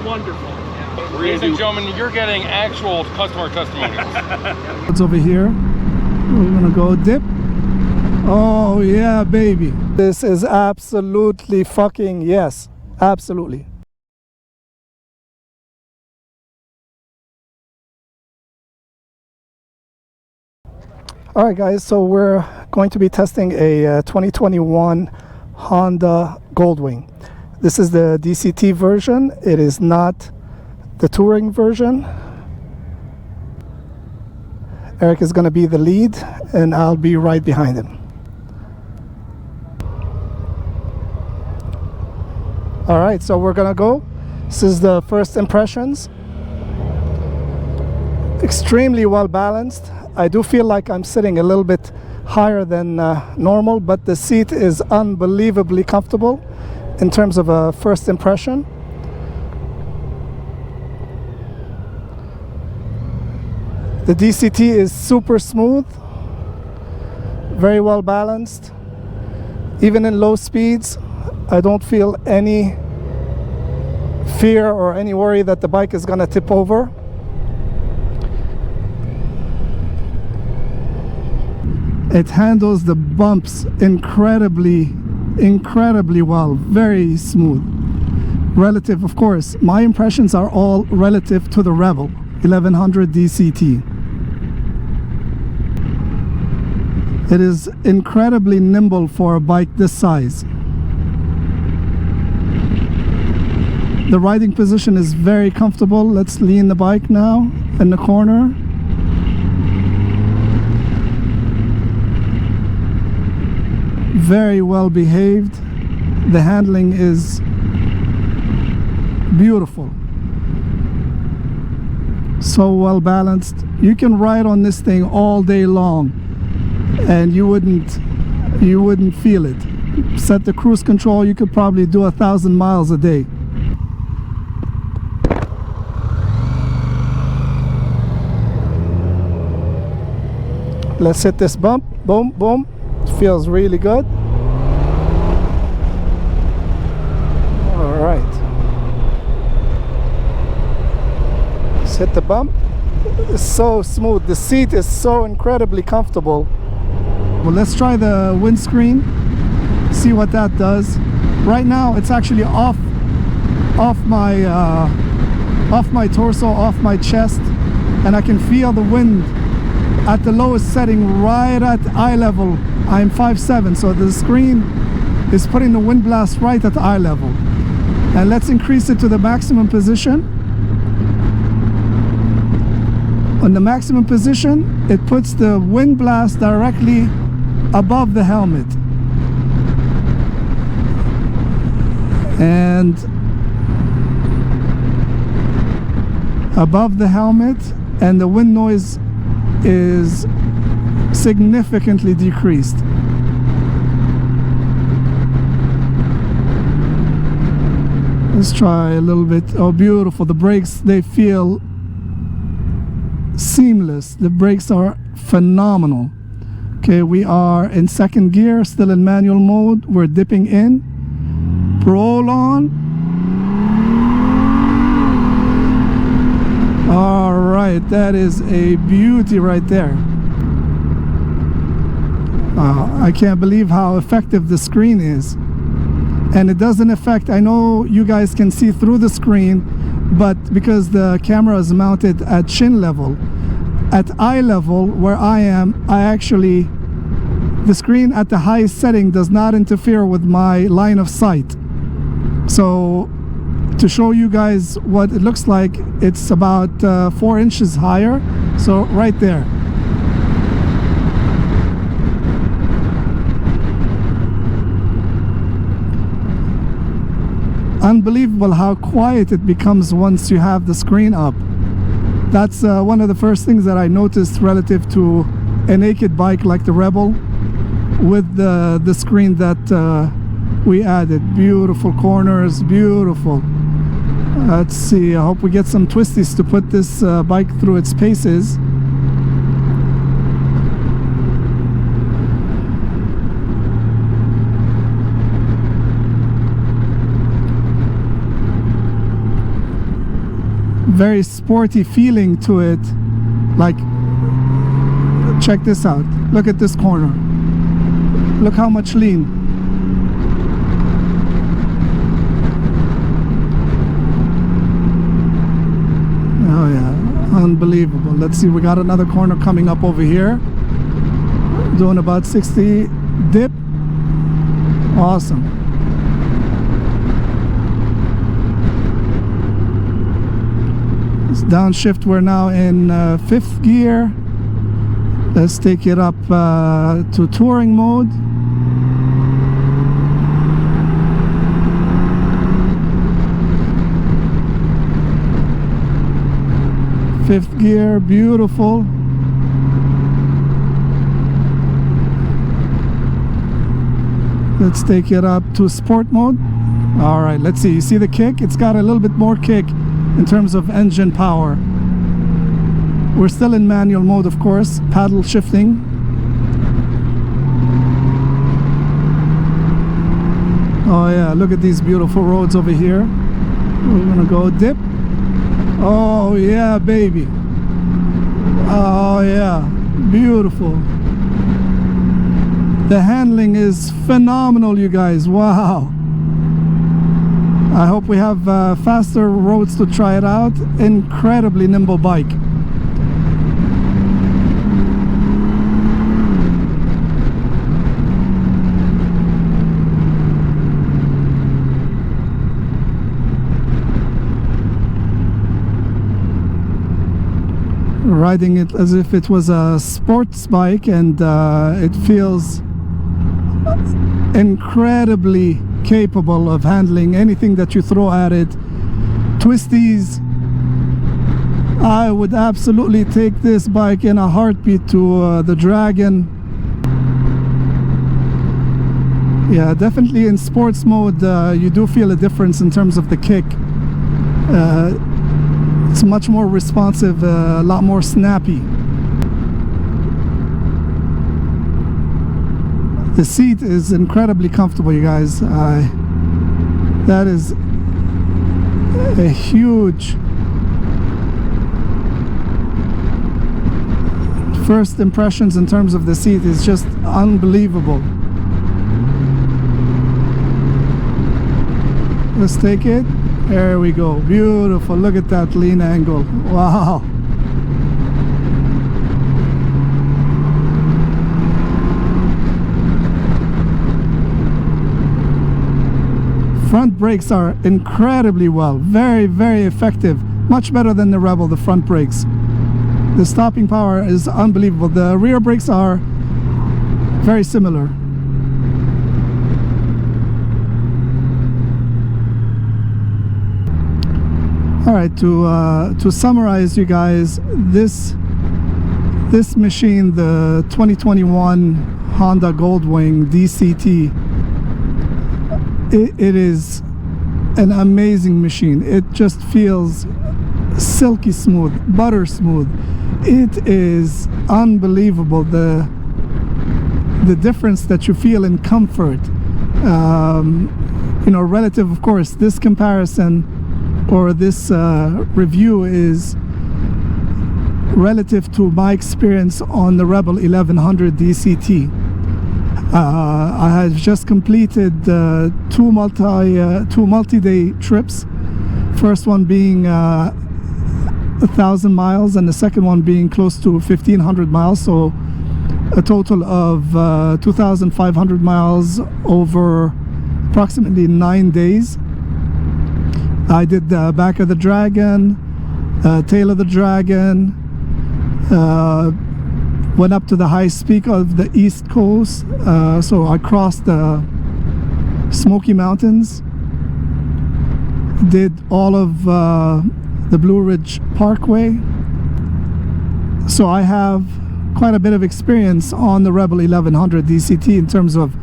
wonderful. Ladies and gentlemen, you're getting actual customer testimonials. What's over here? We're gonna go dip. Oh yeah, baby. This is absolutely fucking yes. Absolutely. All right, guys. So we're going to be testing a 2021 Honda Goldwing. This is the DCT version. It is not the touring version. Eric is going to be the lead, and I'll be right behind him. All right, so we're gonna go. This is the first impressions. Extremely well balanced. I do feel like I'm sitting a little bit higher than normal, but the seat is unbelievably comfortable in terms of a first impression. The DCT is super smooth, very well balanced. Even in low speeds, I don't feel any fear or any worry that the bike is gonna tip over. It handles the bumps incredibly well, very smooth. Relative, of course, my impressions are all relative to the Rebel 1100 DCT. It is incredibly nimble for a bike this size. The riding position is very comfortable. Let's lean the bike now in the corner. Very well behaved. The handling is beautiful. So well balanced. You can ride on this thing all day long and you wouldn't feel it. Set the cruise control, you could probably do 1,000 miles a day. Let's hit this bump. Boom, boom. It feels really good. All right. Let's hit the bump. It's so smooth. The seat is so incredibly comfortable. Well, let's try the windscreen. See what that does. Right now, it's actually off my torso, off my chest, and I can feel the wind at the lowest setting right at eye level. I'm 5'7", so the screen is putting the wind blast right at eye level. And let's increase it to the maximum position. On the maximum position, it puts the wind blast directly above the helmet. And above the helmet, and the wind noise is significantly decreased. Let's try a little bit. Oh, beautiful. The brakes, they feel seamless. The brakes are phenomenal. Okay, we are in second gear, still in manual mode. We're dipping in. Roll on. All right, that is a beauty right there. I can't believe how effective the screen is. And it doesn't affect, I know you guys can see through the screen, but because the camera is mounted at chin level, at eye level where I am, the screen at the highest setting does not interfere with my line of sight. So to show you guys what it looks like, it's about 4 inches higher, so right there. Unbelievable how quiet it becomes once you have the screen up. That's one of the first things that I noticed relative to a naked bike like the Rebel with the screen that we added. Beautiful corners, beautiful. Let's see, I hope we get some twisties to put this bike through its paces. very sporty feeling to it. Like, check this out. Look at this corner. Look how much lean. Oh yeah, unbelievable. Let's see, we got another corner coming up over here. Doing about 60 dip. Awesome. It's downshift. We're now in 5th gear. Let's take it up to touring mode. Fifth gear, beautiful. Let's take it up to sport mode. All right, let's see. You see the kick? It's got a little bit more kick in terms of engine power. We're still in manual mode, of course, paddle shifting. Oh yeah, look at these beautiful roads over here. We're gonna go dip. Oh yeah, baby. Oh yeah, beautiful. The handling is phenomenal, you guys. Wow. I hope we have faster roads to try it out. Incredibly nimble bike. Riding it as if it was a sports bike, and it feels incredibly capable of handling anything that you throw at it. Twisties, I would absolutely take this bike in a heartbeat to the Dragon. Yeah, definitely in sports mode you do feel a difference in terms of the kick. It's much more responsive, a lot more snappy. The seat is incredibly comfortable, you guys. That is a huge first impressions in terms of the seat. Is just unbelievable. Let's take it. There we go. Beautiful. Look at that lean angle. Wow. Front brakes are incredibly well. Very, very effective. Much better than the Rebel, the front brakes. The stopping power is unbelievable. The rear brakes are very similar. All right, to summarize, you guys, this machine, the 2021 Honda Goldwing DCT, it is an amazing machine. It just feels silky smooth, butter smooth. It is unbelievable, the difference that you feel in comfort. You know, relative, of course, this comparison or this review is relative to my experience on the Rebel 1100 DCT. I had just completed two multi-day trips. First one being 1,000 miles, and the second one being close to 1,500 miles. So a total of 2,500 miles over approximately 9 days. I did the back of the Dragon, tail of the Dragon, went up to the highest peak of the East Coast, so I crossed the Smoky Mountains, did all of the Blue Ridge Parkway. So I have quite a bit of experience on the Rebel 1100 DCT in terms of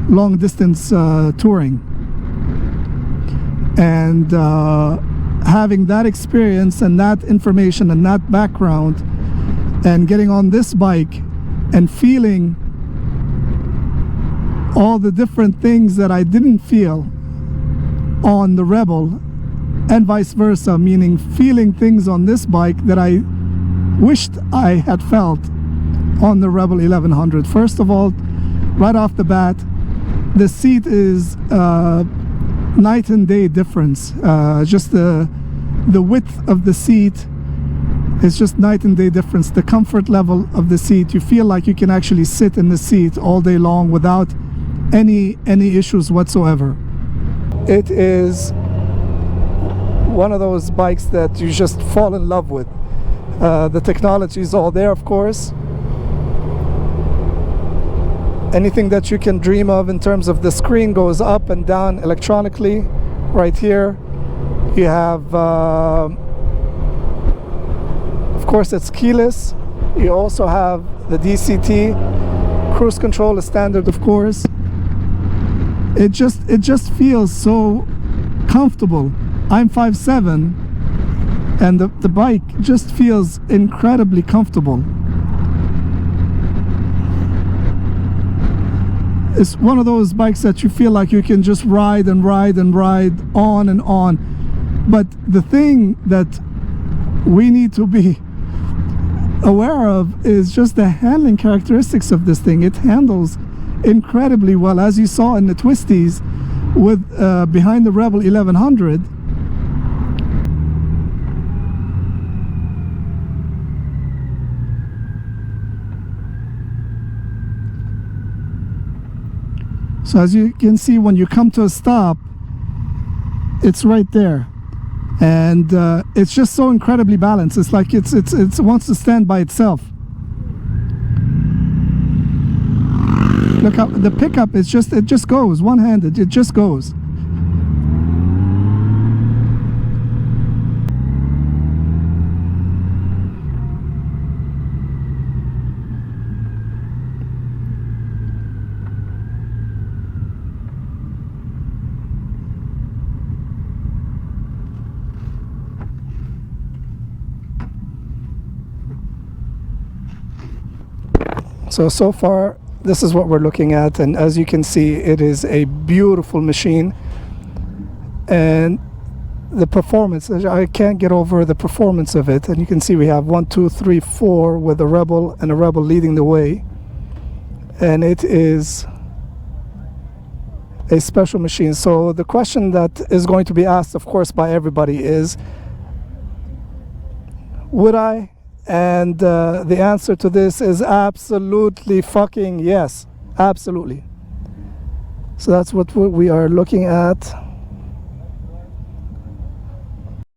long distance touring. And having that experience and that information and that background, and getting on this bike and feeling all the different things that I didn't feel on the Rebel, and vice versa, meaning feeling things on this bike that I wished I had felt on the Rebel 1100. First of all, right off the bat, the seat is night and day difference. Just the width of the seat is just night and day difference. The comfort level of the seat, you feel like you can actually sit in the seat all day long without any issues whatsoever. It is one of those bikes that you just fall in love with. The technology is all there, of course. Anything that you can dream of in terms of the screen goes up and down electronically. Right here you have of course it's keyless. You also have the DCT. Cruise control is standard, of course. It just feels so comfortable. I'm 5'7", and the bike just feels incredibly comfortable. It's one of those bikes that you feel like you can just ride and ride and ride on and on. But the thing that we need to be aware of is just the handling characteristics of this thing. It handles incredibly well, as you saw in the twisties with behind the Rebel 1100. So as you can see, when you come to a stop, it's right there, and it's just so incredibly balanced. It's like it wants to stand by itself. Look how the pickup is just, it just goes one-handed. It just goes. So far, this is what we're looking at, and as you can see, it is a beautiful machine. And the performance, I can't get over the performance of it. And you can see we have 1, 2, 3, 4 with a Rebel, and a Rebel leading the way. And it is a special machine. So the question that is going to be asked, of course, by everybody is, would I? And the answer to this is absolutely fucking yes. Absolutely. So that's what we are looking at.